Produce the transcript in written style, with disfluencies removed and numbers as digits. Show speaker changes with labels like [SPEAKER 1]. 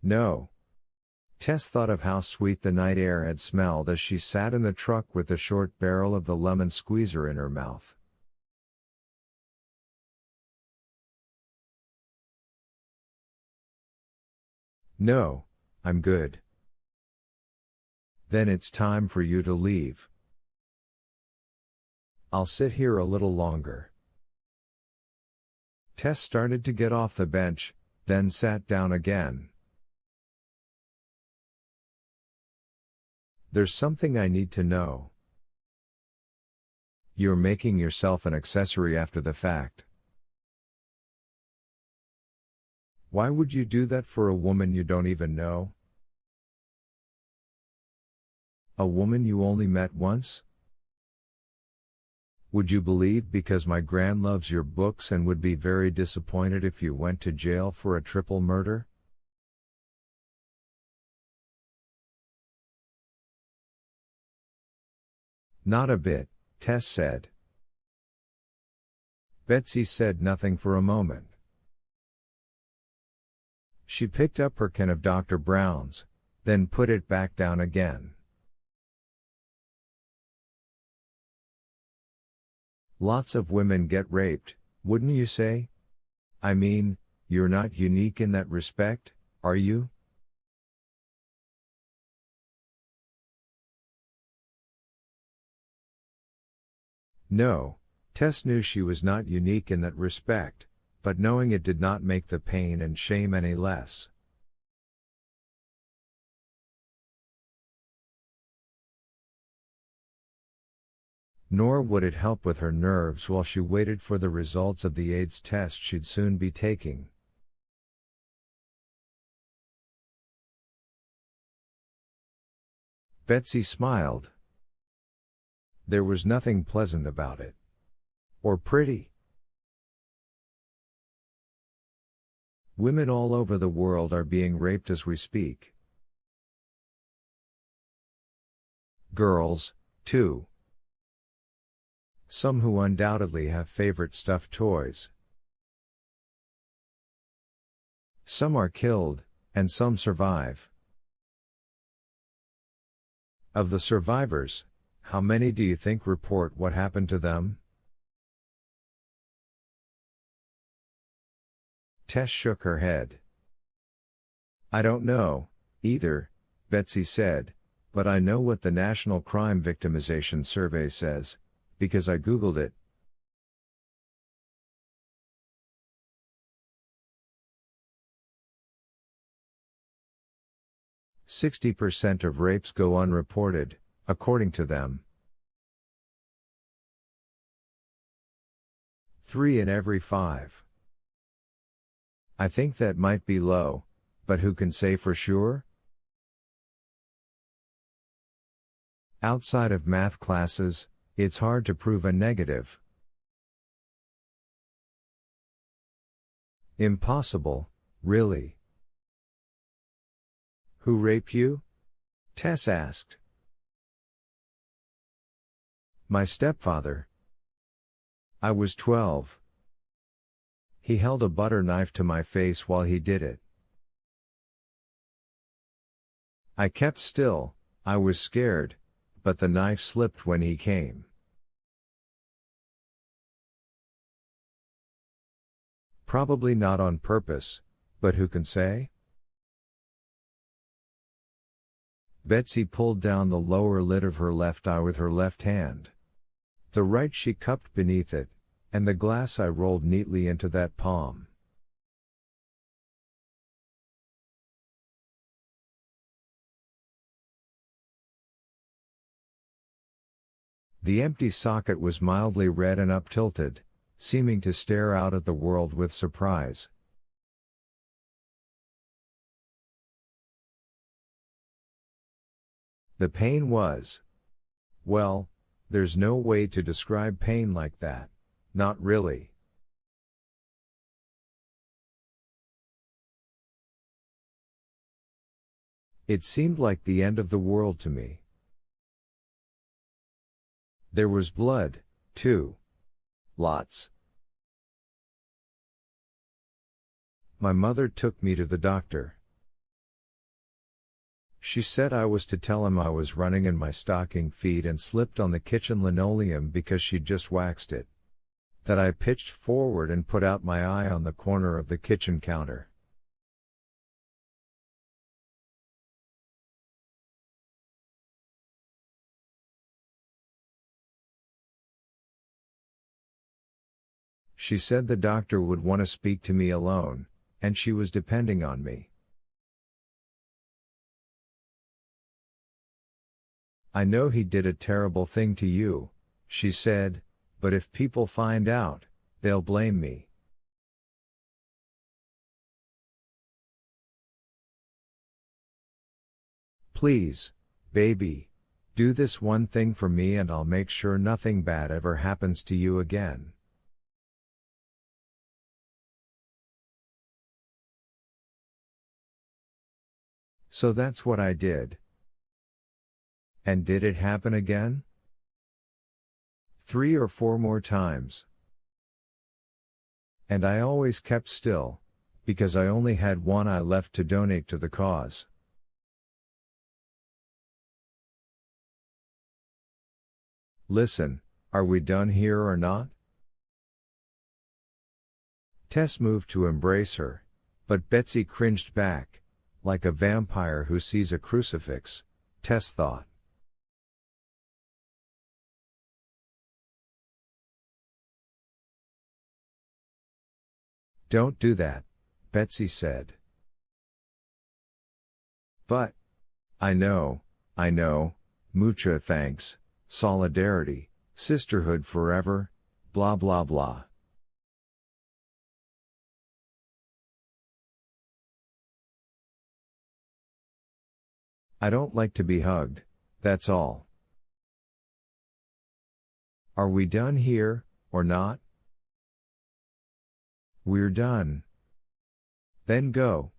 [SPEAKER 1] No. Tess thought of how sweet the night air had smelled as she sat in the truck with the short barrel of the lemon squeezer in her mouth. No, I'm good. Then it's time for you to leave. I'll sit here a little longer. Tess started to get off the bench, then sat down again. There's something I need to know. You're making yourself an accessory after the fact. Why would you do that for a woman you don't even know? A woman you only met once? Would you believe because my gran loves your books and would be very disappointed if you went to jail for a triple murder? Not a bit, Tess said. Betsy said nothing for a moment. She picked up her can of Dr. Brown's, then put it back down again. Lots of women get raped, wouldn't you say? I mean, you're not unique in that respect, are you? No, Tess knew she was not unique in that respect, but knowing it did not make the pain and shame any less. Nor would it help with her nerves while she waited for the results of the AIDS test she'd soon be taking. Betsy smiled. There was nothing pleasant about it. Or pretty. Women all over the world are being raped as we speak. Girls, too. Some who undoubtedly have favorite stuffed toys. Some are killed, and some survive. Of the survivors, how many do you think report what happened to them? Tess shook her head. I don't know, either, Betsy said, but I know what the National Crime Victimization Survey says, because I Googled it. "60% of rapes go unreported, according to them. 3 in every 5. I think that might be low, but who can say for sure? Outside of math classes, it's hard to prove a negative. Impossible, really. Who raped you? Tess asked. My stepfather. I was 12. He held a butter knife to my face while he did it. I kept still, I was scared, but the knife slipped when he came. Probably not on purpose, but who can say? Betsy pulled down the lower lid of her left eye with her left hand. The right she cupped beneath it, and the glass eye rolled neatly into that palm. The empty socket was mildly red and up-tilted, seeming to stare out at the world with surprise. The pain was. Well, there's no way to describe pain like that, not really. It seemed like the end of the world to me. There was blood, too. Lots. My mother took me to the doctor. She said I was to tell him I was running in my stocking feet and slipped on the kitchen linoleum because she'd just waxed it. That I pitched forward and put out my eye on the corner of the kitchen counter. She said the doctor would want to speak to me alone, and she was depending on me. I know he did a terrible thing to you, she said, but if people find out, they'll blame me. Please, baby, do this one thing for me and I'll make sure nothing bad ever happens to you again. So that's what I did. And did it happen again? 3 or 4 more times. And I always kept still, because I only had one eye left to donate to the cause. Listen, are we done here or not? Tess moved to embrace her, but Betsy cringed back, like a vampire who sees a crucifix, Tess thought. Don't do that, Betsy said. But, I know, mucha thanks, solidarity, sisterhood forever, blah blah blah. I don't like to be hugged, that's all. Are we done here, or not? We're done. Then go.